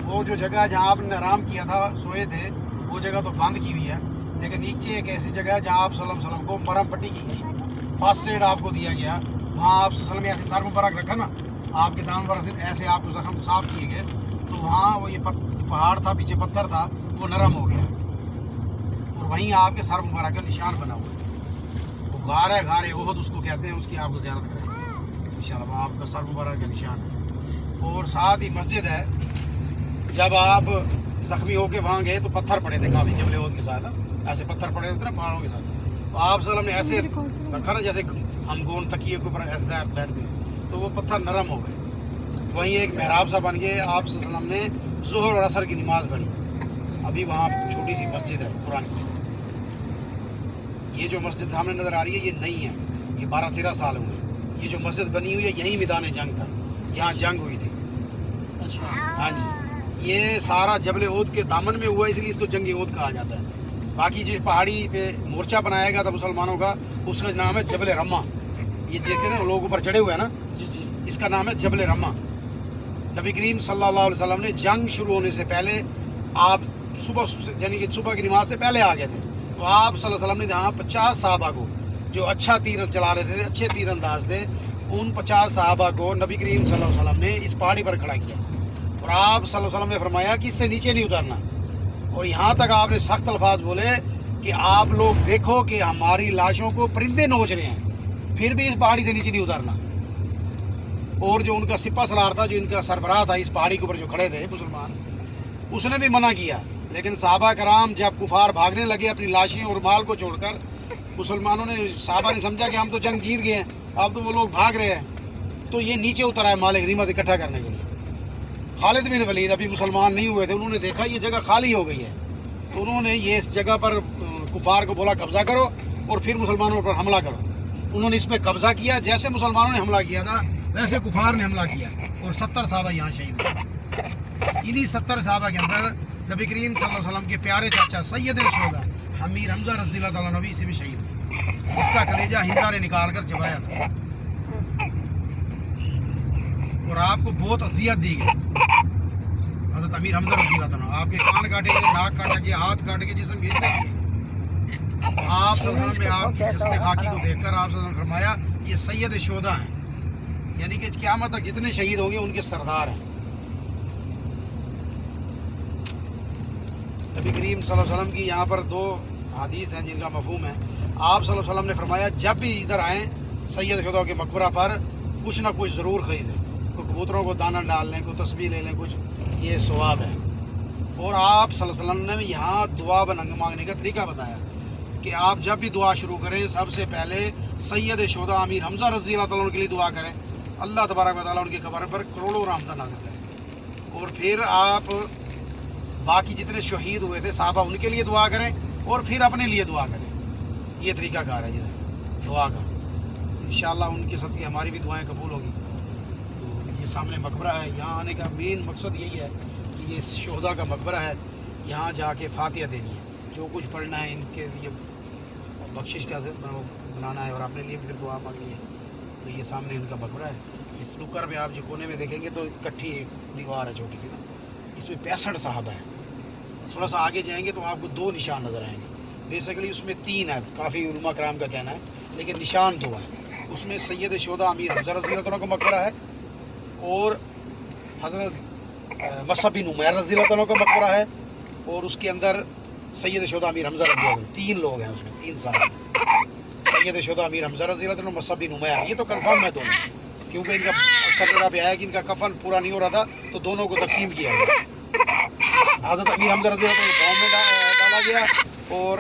वो जो जगह जहाँ आपने आराम किया था, सोए थे, वो जगह तो बंद की हुई है, लेकिन नीचे एक ऐसी जगह है जहाँ आप सल्लल्लाहु अलैहि वसल्लम को मरहम पट्टी की गई, फर्स्ट एड आपको दिया गया। वहाँ आप सल्लल्लाहु अलैहि वसल्लम ने ऐसे सर मुबारक रखा ना, आपके दाम पर से ऐसे आपको जख्म साफ किए गए, तो वहाँ वो ये पहाड़ था, पीछे पत्थर था, वो नरम हो गया और वहीं आपके सर मुबारक का निशान बना हुआ है। वो गारे ओहद उसको कहते हैं, उसकी आपको ज़ियारत करेंगे इंशाअल्लाह। आपका सर मुबारक का निशान है। और साथ ही मस्जिद है, जब आप जख्मी होके वहाँ गए तो पत्थर पड़े थे काफ़ी, जबल ओहद के साथ ना, ऐसे पत्थर पड़े थे ना पहाड़ों के साथ, तो आप सल्लल्लाहु अलैहि वसल्लम ने ऐसे रखा ना जैसे हम गोंद तकिए के ऊपर ऐसे बैठ गए, तो वो पत्थर नरम हो गए। वहीं एक मेहराब सा बन गए, आप सल्लल्लाहु अलैहि वसल्लम ने ज़ोहर और असर की नमाज़ पढ़ी। अभी वहाँ छोटी सी मस्जिद है पुरानी। ये जो मस्जिद सामने नज़र आ रही है ये नहीं है, ये 12-13 साल हुए। ये जो मस्जिद बनी हुई है यहीं मैदान जंग था, यहाँ जंग हुई थी। अच्छा, हाँ जी, ये सारा जबल ओहद के दामन में हुआ, इसलिए इसको जंग ओहद कहा जाता है। बाकी जिस पहाड़ी पे मोर्चा बनाया गया था मुसलमानों का, उसका नाम है जबल रमा। ये देखे ना लोग ऊपर चढ़े हुए हैं ना, जी जी, इसका नाम है जबल रमा। नबी करीम सल्लल्लाहु अलैहि वसल्लम ने जंग शुरू होने से पहले, आप सुबह यानी कि सुबह की नमाज से पहले आ गए थे, तो आप सल्लल्लाहु अलैहि वसल्लम ने जहाँ 50 साहबा को जो अच्छा तीर चला रहे थे, अच्छे तीरंदाज थे, उन 50 साहबा को नबी करीम सल्लल्लाहु अलैहि वसल्लम ने इस पहाड़ी पर खड़ा किया और आप सल्लल्लाहु अलैहि वसल्लम ने फरमाया कि इससे नीचे नहीं उतरना। और यहाँ तक आपने सख्त अल्फाज बोले कि आप लोग देखो कि हमारी लाशों को परिंदे नोच रहे हैं, फिर भी इस पहाड़ी से नीचे नहीं उतरना। और जो उनका सिपा सलार था, जो इनका सरबराह था इस पहाड़ी के ऊपर जो खड़े थे मुसलमान, उसने भी मना किया। लेकिन साहबा कराम जब कुफार भागने लगे अपनी लाशें और माल को छोड़कर, मुसलमानों ने, साहबा ने समझा कि हम तो जंग जीत गए हैं, अब तो वो लोग भाग रहे हैं, तो ये नीचे उतर आए माल गनीमत इकट्ठा करने के लिए। खालिद बिन वलीद अभी मुसलमान नहीं हुए थे, उन्होंने देखा ये जगह खाली हो गई है, तो उन्होंने ये इस जगह पर कुफार को बोला कब्ज़ा करो और फिर मुसलमानों पर हमला करो। उन्होंने इस पर कब्ज़ा किया, जैसे मुसलमानों ने हमला किया था वैसे कुफार ने हमला किया और 70 साहबा यहाँ शहीद हुए। इन्हीं 70 साहबा के अंदर नबी करीम सल्लल्लाहु अलैहि वसल्लम के प्यारे चाचा सैयद शुहदा अमीर हमजा रज़ियल्लाहु ताला अन्हु से भी शहीद हुए। इसका कलेजा हिंदा ने निकाल कर चबाया था और आपको बहुत अजियत दी गई। हज़रत अमीर हमजा रज़ियल्लाहु ताला अन्हु आपके कान काटे गए, नाक काटा गया, हाथ काटे गए, जिस्म घिस गए। आप सल्लल्लाहु अलैहि वसल्लम ने आपकी जिस्म खाकी को देखकर आप सल्लल्लाहु अलैहि वसल्लम ने फरमाया ये सैयद शुहदा हैं, यानी कि क़यामत तक जितने शहीद होंगे उनके सरदार हैं। नबी करीम सल्लल्लाहु अलैहि वसल्लम की यहाँ पर 2 हदीस हैं जिनका मफहूम है। आप सल्लल्लाहु अलैहि वसल्लम ने फरमाया जब भी इधर आएँ सैयद शुहदा के मकबरा पर कुछ ना कुछ ज़रूर ख़रीदें, कोई कबूतरों को दाना डाल लें, कोई तस्बीह ले लें, कुछ ये सवाब है। और आप सल्लल्लाहु अलैहि वसल्लम ने यहाँ दुआ मांगने का तरीका बताया कि आप जब भी दुआ शुरू करें सबसे पहले सैयद शुहदा अमीर हमजा रज़ियल्लाहु ताला अन्हु के लिए दुआ करें, अल्लाह तबारक व तआला उनकी कब्र पर करोड़ों रहमत नाज़िल करें। और फिर आप बाकी जितने शहीद हुए थे साहबा उनके लिए दुआ करें और फिर अपने लिए दुआ करें। ये तरीका कार है जिधर दुआ का, इंशाअल्लाह उनके सदक़े हमारी भी दुआएं कबूल होगी। तो ये सामने मकबरा है, यहाँ आने का मेन मकसद यही है कि ये शुहदा का मकबरा है, यहाँ जाके फातिहा देनी है, जो कुछ पढ़ना है इनके लिए बख्शिश का बनाना है और अपने लिए भी फिर दुआ मांगनी है। तो ये सामने इनका मकबरा है। इस नुक्कर में आप जो कोने में देखेंगे तो इकट्ठी एक दीवार है छोटी सी ना, इसमें 65 साहबा है। थोड़ा सा आगे जाएंगे तो आपको 2 निशान नज़र आएंगे। बेसिकली उसमें 3 है, काफ़ी उलमा कराम का कहना है, लेकिन निशान 2 है। उसमें सैयद शुहदा अमीर हमजा रज़ियल्लाहु ताला का मकबरा है और हज़रत मुसअब बिन उमैर रज़ियल्लाहु ताला का मकबरा है, और उसके अंदर सैयद शुहदा अमीर हमजा रज़ियल्लाहु ताला, 3 लोग हैं उसमें, 3 साहब, सैयद शुहदा अमीर हमजा रज़ियल्लाहु ताला, मुसअब बिन उमैर। ये तो कन्फर्म है दोनों, क्योंकि इनका अक्सर जगह पे आया कि इनका कफन पूरा नहीं हो रहा था तो दोनों को तकसीम किया गया। हज़रत अमीर हमजा रज़ियल्लाहु ताला को गाँव में डाला गया और